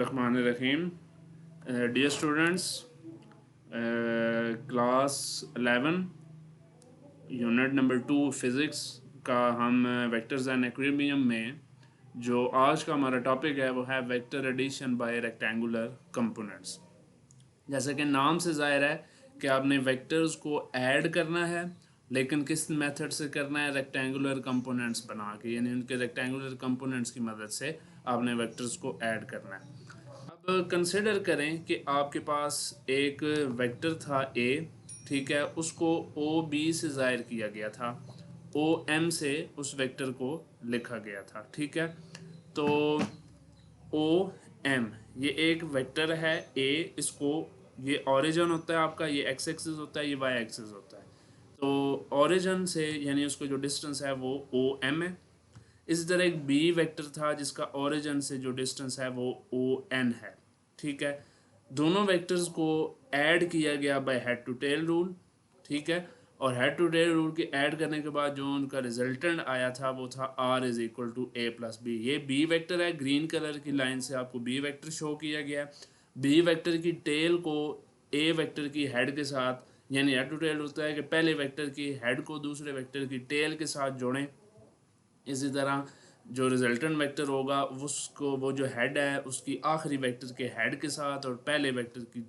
रहीम। Dear students, class 11 unit number 2 physics का हम vectors and equilibrium में जो आज का हमारा टॉपिक है वो है vector addition by rectangular components. जैसे कि नाम से ज़ाहिर है कि आपने वेक्टर्स को ऐड करना है, लेकिन किस मेथड से करना है? रेक्टेंगुलर कंपोनेंट्स बना के, यानी उनके रेक्टेंगुलर कंपोनेंट्स की मदद से आपने वेक्टर्स को ऐड करना है। अब कंसिडर करें कि आपके पास एक वेक्टर था ए, ठीक है, उसको ओ बी से ज़ाहिर किया गया था, ओ एम से उस वेक्टर को लिखा गया था, ठीक है। तो ओ एम ये एक वेक्टर है ए, इसको ये ओरिजिन होता है आपका, ये एक्स एक्सिस होता है, ये वाई एक्सिस होता है। तो ओरिजिन से यानी उसको जो डिस्टेंस है वो ओ एम है। इसी तरह एक बी वेक्टर था जिसका ओरिजिन से जो डिस्टेंस है वो ओ एन है, ठीक है। दोनों वेक्टर्स को ऐड किया गया by head to tail rule, ठीक है। और हेड टू टेल रूल के ऐड करने के बाद जो उनका रिजल्टेंट आया था वो था R is equal to A plus B. ये बी वेक्टर है, ग्रीन कलर की लाइन से आपको बी वेक्टर शो किया गया। बी वेक्टर की टेल को ए वेक्टर की हेड के साथ, यानी हेड टू टेल होता है कि पहले वेक्टर की हेड को दूसरे वेक्टर की टेल के साथ जोड़ें। इसी तरह जो रिजल्टेंट वेक्टर होगा उसको, वो जो हेड है उसकी आखिरी वेक्टर के हेड के साथ और पहले वेक्टर की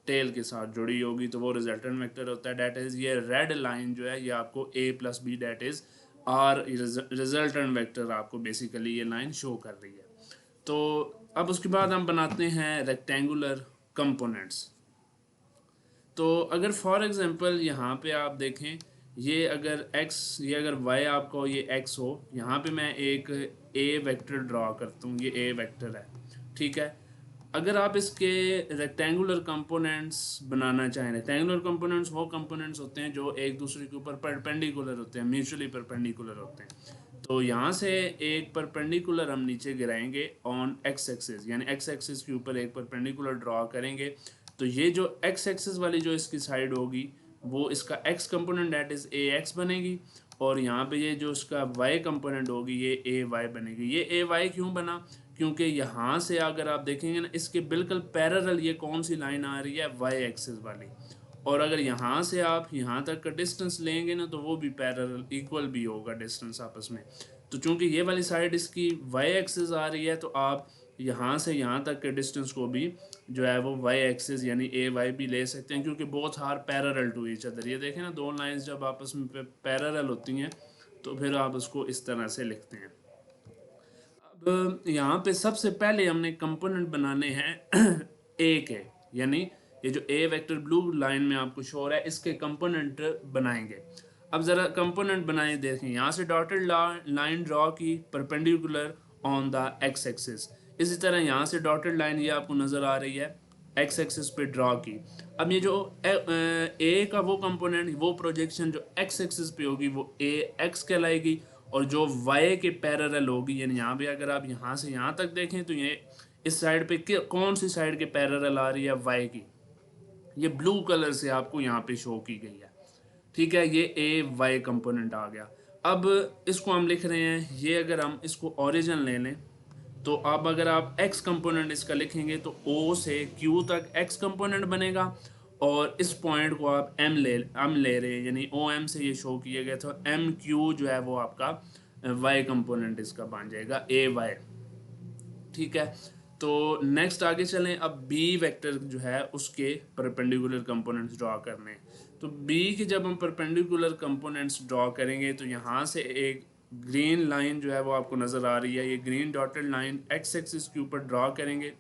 टेल के साथ जुड़ी होगी, तो वो रिजल्टेंट वेक्टर होता है। डैट इज़ ये रेड लाइन जो है ये आपको A plus B that is R resultant vector आपको बेसिकली ये लाइन शो कर रही है। तो अब उसके बाद हम बनाते हैं रेक्टेंगुलर कंपोनेंट्स। तो अगर फॉर एग्जांपल यहाँ पे आप देखें, ये अगर x, ये अगर y आपका हो, ये x हो, यहाँ पे मैं एक a वेक्टर ड्रॉ करता हूँ, ये a वेक्टर है, ठीक है। अगर आप इसके रेक्टेंगुलर कंपोनेंट्स बनाना चाहें, रेक्टेंगुलर कंपोनेंट्स वो कंपोनेंट्स होते हैं जो एक दूसरे के ऊपर परपेंडिकुलर होते हैं, म्यूचुअली परपेंडिकुलर होते हैं। तो यहाँ से एक परपेंडिकुलर हम नीचे गिराएंगे ऑन एक्स एक्सिस, यानी एक्स एक्सिस के ऊपर एक परपेंडिकुलर ड्रॉ करेंगे। तो ये जो एक्स एक्सिस वाली जो इसकी साइड होगी वो इसका x component that is a x बनेगी, और यहाँ पे ये जो इसका वाई कंपोनेंट होगी ये ए वाई बनेगी। ये ए वाई क्यों बना? क्योंकि यहाँ से अगर आप देखेंगे ना, इसके बिल्कुल पैरेलल ये कौन सी लाइन आ रही है? वाई एक्सिस वाली। और अगर यहाँ से आप यहाँ तक का डिस्टेंस लेंगे ना तो वो भी पैरेलल इक्वल भी होगा डिस्टेंस आपस में। तो चूंकि ये वाली साइड इसकी वाई एक्सिस आ रही है तो आप यहाँ से यहाँ तक के डिस्टेंस को भी जो है वो वाई एक्सिस यानी ए वाई भी ले सकते हैं, क्योंकि both are parallel to each other. ये देखें ना, दो लाइंस जब आपस में पैरेलल होती हैं तो फिर आप उसको इस तरह से लिखते हैं। अब यहाँ पे सबसे पहले हमने कंपोनेंट बनाने हैं ए के, यानी ये जो ए वेक्टर ब्लू लाइन में आपको शो हो रहा है इसके कंपोनेंट बनाएंगे। अब ज़रा कंपोनेंट बनाए देखें, यहाँ से डॉटेड लाइन ड्रॉ की perpendicular on the x axis. इसी तरह यहाँ से डॉटेड लाइन ये आपको नज़र आ रही है एक्स एक्सिस पे ड्रॉ की। अब ये जो ए का वो कंपोनेंट, वो प्रोजेक्शन जो एक्स एक्सिस पे होगी वो ए एक्स कहलाएगी, और जो वाई के पैरेलल होगी, यानी यहाँ पे अगर आप यहाँ से यहाँ तक देखें तो ये इस साइड पे कौन सी साइड के पैरेलल आ रही है? वाई की। ये ब्लू कलर से आपको यहाँ पे शो की गई है, ठीक है। ये ए वाई कंपोनेंट आ गया। अब इसको हम लिख रहे हैं, ये अगर हम इसको ओरिजिन ले लें तो अब अगर आप x कंपोनेंट इसका लिखेंगे तो O से Q तक x कंपोनेंट बनेगा, और इस पॉइंट को आप m ले रहे हैं, यानी OM से ये शो किया गया, तो MQ जो है वो आपका y कंपोनेंट इसका बन जाएगा AY, ठीक है। तो नेक्स्ट आगे चलें, अब B वेक्टर जो है उसके परपेंडिकुलर कंपोनेंट्स ड्रॉ करने हैं। तो B के जब हम परपेंडिकुलर कंपोनेंट्स ड्रॉ करेंगे तो यहाँ से एक ग्रीन लाइन जो है वो आपको नज़र आ रही है, ये green dotted line x axis के ऊपर ड्रॉ करेंगे,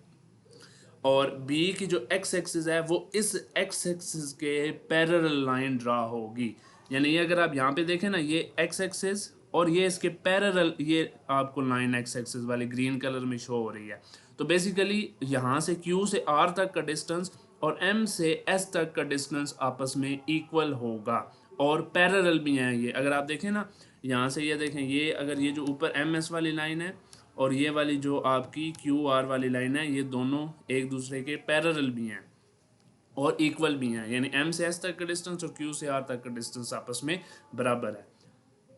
और B की जो एक्स एक्सिस है वो इस एक्स एक्सिस के पैरेलल लाइन ड्रॉ होगी। यानी ये अगर आप यहाँ पे देखें ना, ये एक्स एक्सिस और ये इसके पैरेलल, ये आपको लाइन एक्स एक्सिस वाली ग्रीन कलर में शो हो रही है। तो बेसिकली यहाँ से Q से R तक का डिस्टेंस और M से S तक का डिस्टेंस आपस में इक्वल होगा, और पैरेलल भी हैं ये। अगर आप देखें ना, यहाँ से ये देखें, ये अगर ये जो ऊपर MS वाली लाइन है और ये वाली जो आपकी QR वाली लाइन है, ये दोनों एक दूसरे के पैरेलल भी हैं और इक्वल भी हैं, यानी M से S तक का डिस्टेंस और Q से R तक का डिस्टेंस आपस में बराबर है।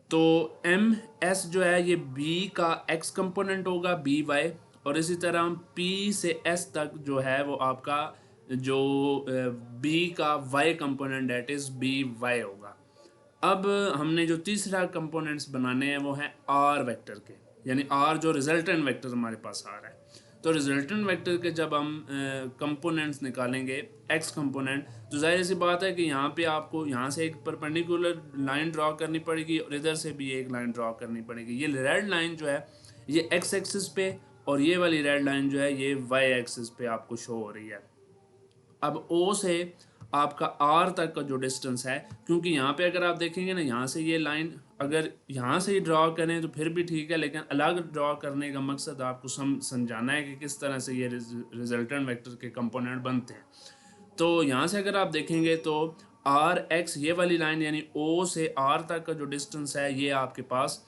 तो एम एस जो है ये B का x कंपोनेंट होगा, बी वाई, और इसी तरह P से S तक जो है वो आपका जो B का Y component that is BY होगा। अब हमने जो तीसरा कंपोनेंट्स बनाने हैं वो हैं R वेक्टर के, यानी R जो रिजल्टेंट वेक्टर हमारे पास आ रहा है। तो रिजल्टेंट वेक्टर के जब हम कंपोनेंट्स निकालेंगे x कंपोनेंट, तो जाहिर सी बात है कि यहाँ पे आपको यहाँ से एक परपेंडिकुलर लाइन ड्रॉ करनी पड़ेगी और इधर से भी एक लाइन ड्रॉ करनी पड़ेगी। ये रेड लाइन जो है ये x एक्सिस पे और ये वाली रेड लाइन जो है ये y एक्सिस पे आपको शो हो रही है। अब O से आपका R तक का जो डिस्टेंस है, क्योंकि यहाँ पे अगर आप देखेंगे ना, यहाँ से ये लाइन अगर यहाँ से ही ड्रॉ करें तो फिर भी ठीक है, लेकिन अलग ड्रॉ करने का मकसद आपको समझाना है कि किस तरह से ये रिजल्टेंट वेक्टर के कंपोनेंट बनते हैं। तो यहाँ से अगर आप देखेंगे तो आर एक्स ये वाली लाइन यानी O से R तक का जो डिस्टेंस है ये आपके पास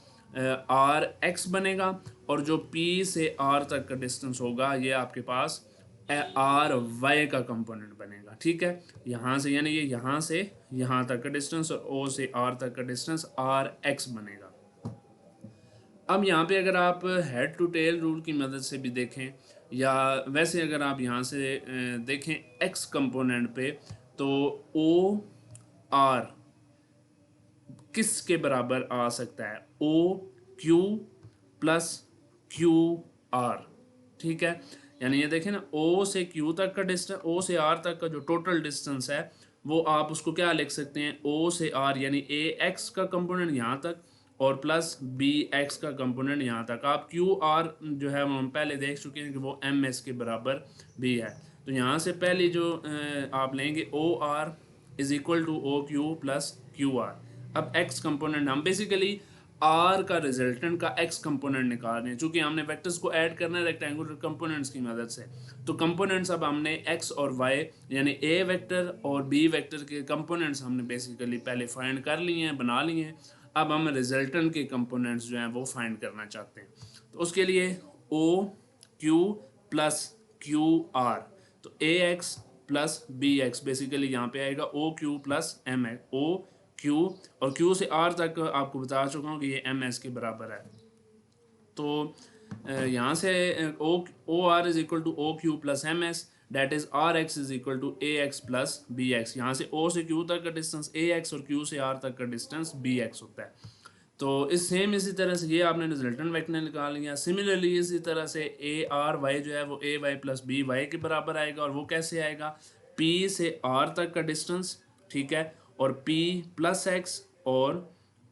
आर एक्स बनेगा, और जो P से R तक का डिस्टेंस होगा ये आपके पास आर वाई का कंपोनेंट बनेगा। ठीक है, यहाँ से यानी ये यहाँ से यहाँ तक का डिस्टेंस और O से R तक का डिस्टेंस आर एक्स बनेगा। अब यहाँ पे अगर आप हेड टू टेल रूल की मदद से भी देखें या वैसे अगर आप यहाँ से देखें एक्स कंपोनेंट पे, तो ओ आर किस के बराबर आ सकता है? O Q plus Q R. ठीक है, यानी ये देखें ना, ओ से क्यू तक का डिस्टेंस, ओ से आर तक का जो टोटल डिस्टेंस है वो आप उसको क्या लिख सकते हैं? ओ से आर यानी ए एक्स का कंपोनेंट यहाँ तक और प्लस बी एक्स का कंपोनेंट यहाँ तक। आप क्यू आर जो है वो हम पहले देख चुके हैं कि वो एम एस के बराबर भी है। तो यहाँ से पहले जो आप लेंगे O R is equal to O Q plus Q R. अब एक्स कंपोनेंट हम बेसिकली आर का रिजल्टेंट का एक्स कंपोनेंट निकाल रहे हैं, चूंकि हमने वेक्टर्स को ऐड करना है रेक्टेंगुलर कंपोनेंट्स की मदद से। तो कंपोनेंट्स अब हमने एक्स और वाई यानी ए वेक्टर और बी वेक्टर के कंपोनेंट्स हमने बेसिकली पहले फाइंड कर लिए हैं, बना लिए हैं। अब हम रिजल्टेंट के कंपोनेंट्स जो हैं वो फाइंड करना चाहते हैं। तो उसके लिए O Q plus Q R, तो A X plus B X basically यहाँ पे आएगा O Q plus M X, O Q और क्यू से आर तक आपको बता चुका हूँ कि ये एम एस के बराबर है। तो यहाँ से O R is equal to O Q plus M S, that is R X is equal to A X plus B X. यहाँ से ओ से क्यू तक का डिस्टेंस ए एक्स और क्यू से आर तक का डिस्टेंस बी एक्स होता है। तो इसी तरह से ये आपने रिजल्टेंट वेक्टर निकाल लिया। सिमिलरली इसी तरह से ए आर वाई जो है वो ए वाई प्लस बी वाई के बराबर आएगा, और वो कैसे आएगा? पी से आर तक का डिस्टेंस, ठीक है, और पी प्लस एक्स और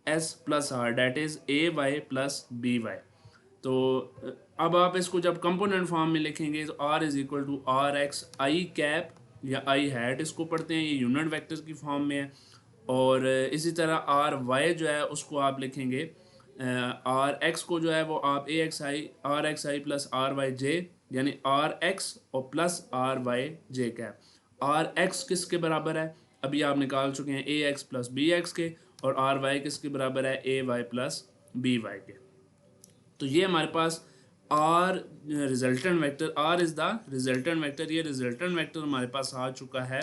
S plus R, that is A Y plus B Y. तो अब आप इसको जब कंपोनेंट फॉर्म में लिखेंगे तो R is equal to R X I cap या आई हैट इसको पढ़ते हैं, ये यूनिट वेक्टर की फॉर्म में है। और इसी तरह आर वाई जो है उसको आप लिखेंगे, आर एक्स को जो है वो आप A X I R X I plus R Y J, यानी आर एक्स और plus R Y J cap. R X किसके बराबर है? अभी आप निकाल चुके हैं A X plus B X के, और आर वाई किसके बराबर है? A Y plus B Y के। तो ये हमारे पास R resultant vector, R is the resultant vector, ये रिजल्टेंट वेक्टर हमारे पास आ चुका है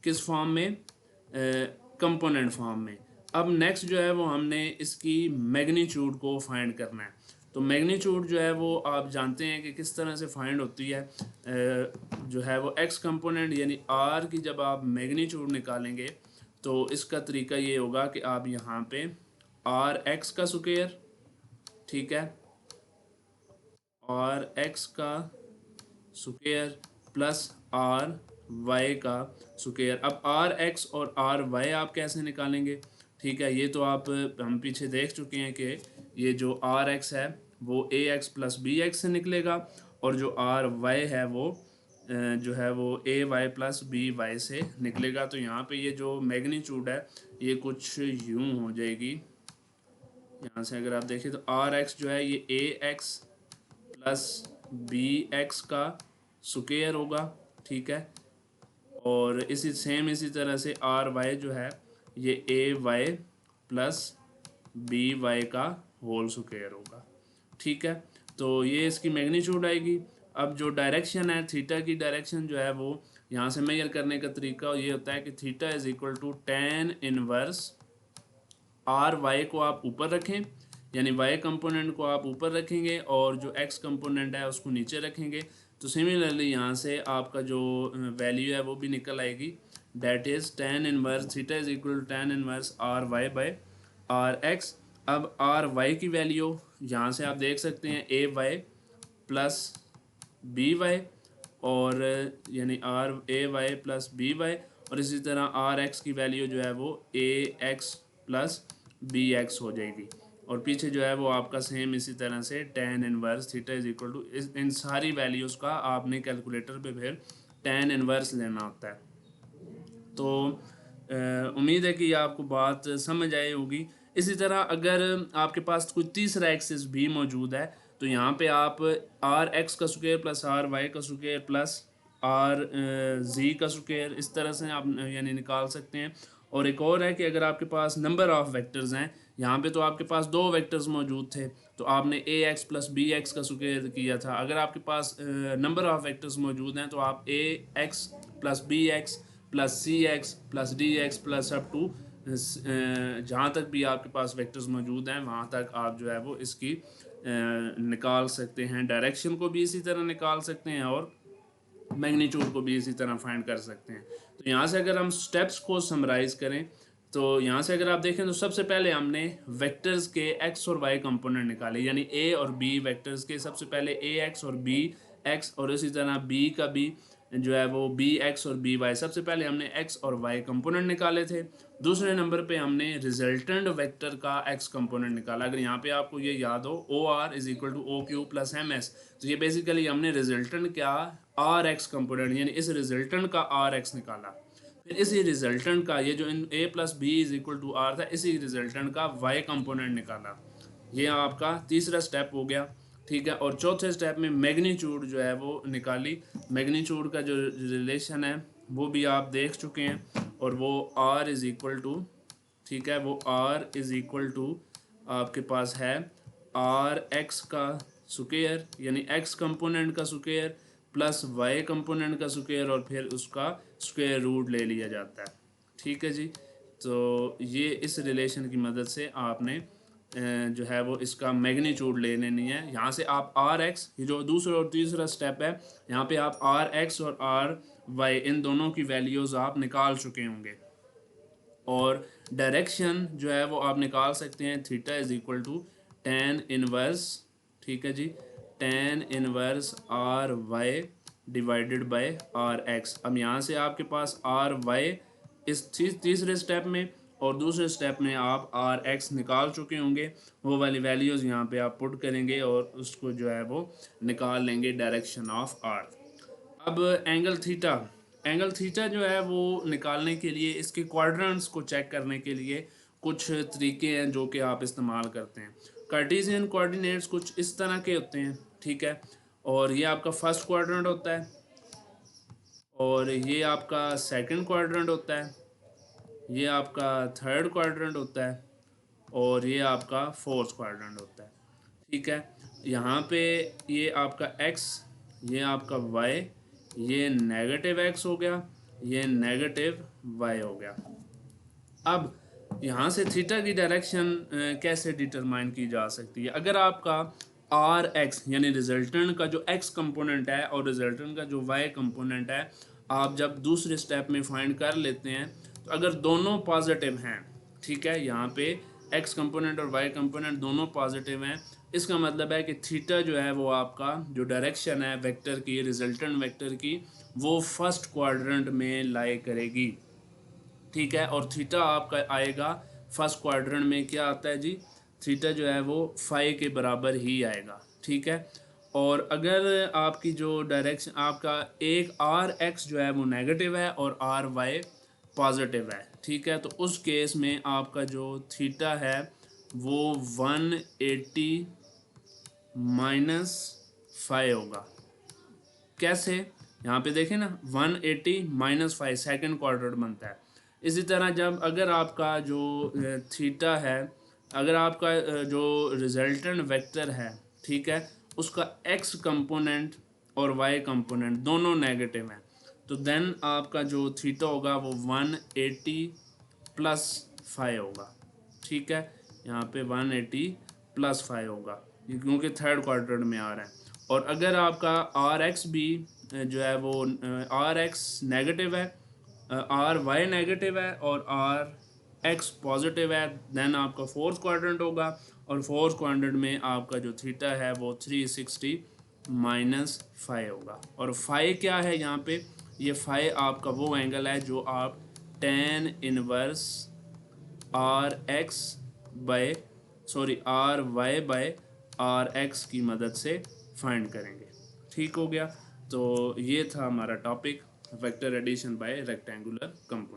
किस फॉर्म में? कंपोनेंट फॉर्म में। अब नेक्स्ट जो है वो हमने इसकी मैग्नीट्यूड को फाइंड करना है। तो मैग्नीट्यूड जो है वो आप जानते हैं कि किस तरह से फाइंड होती है। जो है वो एक्स कंपोनेंट यानी आर की जब आप मैग्नीट्यूड निकालेंगे तो इसका तरीका ये होगा कि आप यहाँ पे आर एक्स का स्क्वायर, ठीक है, आर एक्स का स्क्वायर प्लस आर वाई का स्क्वायर। अब आर एक्स और आर वाई आप कैसे निकालेंगे? ठीक है, ये तो आप हम पीछे देख चुके हैं कि ये जो आर एक्स है वो ए एक्स प्लस बी एक्स से निकलेगा, और जो आर वाई है वो जो है वो ए वाई प्लस बी वाई से निकलेगा। तो यहाँ पे ये जो मैग्नीट्यूड है ये कुछ यूँ हो जाएगी। यहाँ से अगर आप देखें तो आर एक्स जो है ये ए एक्स प्लस बी एक्स का स्क्वायर होगा, ठीक है, और इसी तरह से आर वाई जो है ये ए वाई प्लस बी वाई का होल स्क्वायर होगा, ठीक है। तो ये इसकी मैग्नीट्यूड आएगी। अब जो डायरेक्शन है थीटा की डायरेक्शन जो है वो यहाँ से मेजर करने का तरीका ये होता है कि theta is equal to tan inverse R Y को आप ऊपर रखें, यानी y कंपोनेंट को आप ऊपर रखेंगे और जो x कंपोनेंट है उसको नीचे रखेंगे। तो सिमिलरली यहाँ से आपका जो वैल्यू है वो भी निकल आएगी, that is tan inverse theta is equal to tan inverse R Y by R X. अब आर वाई की वैल्यू यहाँ से आप देख सकते हैं A Y plus B Y, और यानी R A Y plus B Y, और इसी तरह आर एक्स की वैल्यू जो है वो ए एक्स प्लस बी एक्स हो जाएगी। और पीछे जो है वो आपका सेम इसी तरह से tan inverse theta is equal to इन सारी वैल्यूज़ का आपने कैलकुलेटर पे फिर tan इनवर्स लेना होता है। तो उम्मीद है कि ये आपको बात समझ आई होगी। इसी तरह अगर आपके पास कोई तीसरा एक्सिस भी मौजूद है तो यहाँ पे आप आर एक्स का स्क्वायर प्लस आर वाई का स्क्वायर प्लस आर जी का स्क्वायर इस तरह से आप यानी निकाल सकते हैं। और एक और है कि अगर आपके पास नंबर ऑफ़ वेक्टर्स हैं, यहाँ पे तो आपके पास दो वेक्टर्स मौजूद थे तो आपने ए एक्स प्लस बी एक्स का स्क्वायर किया था। अगर आपके पास नंबर ऑफ़ वेक्टर्स मौजूद हैं तो आप A X plus B X plus C X plus D X plus up to जहाँ तक भी आपके पास वेक्टर्स मौजूद हैं वहाँ तक आप जो है वो इसकी निकाल सकते हैं। डायरेक्शन को भी इसी तरह निकाल सकते हैं और मैग्नीट्यूड को भी इसी तरह फाइंड कर सकते हैं। तो यहाँ से अगर हम स्टेप्स को समराइज करें तो यहाँ से अगर आप देखें तो सबसे पहले हमने वेक्टर्स के एक्स और वाई कंपोनेंट निकाले, यानी ए और बी वेक्टर्स के सबसे पहले ए एक्स और बी एक्स, और इसी तरह बी का भी जो है वो बी एक्स और बी वाई। सबसे पहले हमने एक्स और वाई कंपोनेंट निकाले थे। दूसरे नंबर पे हमने रिजल्टेंट वेक्टर का एक्स कंपोनेंट निकाला। अगर यहाँ पे आपको ये याद हो O R is equal to O Q plus M S, तो ये बेसिकली हमने रिजल्टेंट क्या आर एक्स कंपोनेंट यानी इस रिजल्टेंट का आर एक्स निकाला। फिर इसी रिजल्टेंट का ये जो इन A plus B is equal to R था, इसी रिजल्टेंट का वाई कंपोनेंट निकाला। ये आपका तीसरा स्टेप हो गया, ठीक है। और चौथे स्टेप में मैग्नीट्यूड जो है वो निकाली। मैग्नीट्यूड का जो रिलेशन है वो भी आप देख चुके हैं, और वो आर इज़ इक्वल टू, ठीक है, वो आर इज़ इक्वल टू आपके पास है आर एक्स का स्क्वायर यानी एक्स कंपोनेंट का स्क्वायर प्लस वाई कंपोनेंट का स्क्वायर, और फिर उसका स्क्वायर रूट ले लिया जाता है, ठीक है जी। तो ये इस रिलेशन की मदद से आपने जो है वो इसका मैग्नीट्यूड ले लेनी है। यहाँ से आप आर एक्स, ये जो दूसरा और तीसरा स्टेप है, यहाँ पे आप आर एक्स और आर वाई इन दोनों की वैल्यूज़ आप निकाल चुके होंगे। और डायरेक्शन जो है वो आप निकाल सकते हैं, theta is equal to tan inverse, ठीक है जी, tan inverse R Y divided by R X. अब यहाँ से आपके पास आर वाई इस तीसरे स्टेप में और दूसरे स्टेप में आप आर एक्स निकाल चुके होंगे। वो वाली वैल्यूज़ यहाँ पे आप पुट करेंगे और उसको जो है वो निकाल लेंगे डायरेक्शन ऑफ आर। अब एंगल थीटा जो है वो निकालने के लिए इसके क्वाड्रेंट्स को चेक करने के लिए कुछ तरीके हैं जो कि आप इस्तेमाल करते हैं। कार्टेशियन कोऑर्डिनेट्स कुछ इस तरह के होते हैं, ठीक है, और ये आपका फर्स्ट क्वाड्रेंट होता है, और ये आपका सेकंड क्वाड्रेंट होता है, ये आपका थर्ड क्वाड्रेंट होता है, और ये आपका फोर्थ क्वाड्रेंट होता है, ठीक है। यहाँ पे ये आपका x, ये आपका y, ये नेगेटिव x हो गया, ये नेगेटिव y हो गया। अब यहाँ से थीटा की डायरेक्शन कैसे डिटरमाइन की जा सकती है? अगर आपका आर एक्स यानी रिजल्टेंट का जो x कंपोनेंट है और रिजल्टेंट का जो y कंपोनेंट है, आप जब दूसरे स्टेप में फाइंड कर लेते हैं तो अगर दोनों पॉजिटिव हैं, ठीक है, यहाँ पे x कंपोनेंट और y कंपोनेंट दोनों पॉजिटिव हैं, इसका मतलब है कि थीटा जो है वो आपका जो डायरेक्शन है वेक्टर की, रिजल्टेंट वेक्टर की, वो फर्स्ट क्वाड्रेंट में लाई करेगी, ठीक है। और थीटा आपका आएगा फर्स्ट क्वाड्रेंट में, क्या आता है जी, थीटा जो है वो फाई के बराबर ही आएगा, ठीक है। और अगर आपकी जो डायरेक्शन आपका एक आर एक्स जो है वो नेगेटिव है और आर वाई पॉजिटिव है, ठीक है, तो उस केस में आपका जो थीटा है वो 180 माइनस फाइव होगा। कैसे? यहाँ पे देखें ना, 180 माइनस फाइव सेकेंड क्वाड्रेंट बनता है। इसी तरह जब अगर आपका जो थीटा है, अगर आपका जो रिजल्टेंट वेक्टर है, ठीक है, उसका एक्स कंपोनेंट और वाई कंपोनेंट दोनों नेगेटिव हैं, तो देन आपका जो थीटा होगा वो 180 प्लस फाइव होगा, ठीक है। यहाँ पे 180 +5 होगा, ये क्योंकि थर्ड क्वाड्रेंट में आ रहा है। और अगर आपका आर एक्स भी जो है वो आर एक्स नेगेटिव है, आर वाई नेगेटिव है और आर एक्स पॉजिटिव है, देन आपका फोर्थ क्वाड्रेंट होगा। और फोर्थ क्वाड्रेंट में आपका जो थीटा है वो 360 - 5 होगा। और 5 क्या है यहाँ पे, ये 5 आपका वो एंगल है जो आप tan inverse R X by R Y by R X की मदद से फाइंड करेंगे। ठीक हो गया। तो ये था हमारा topic, vector addition by rectangular component.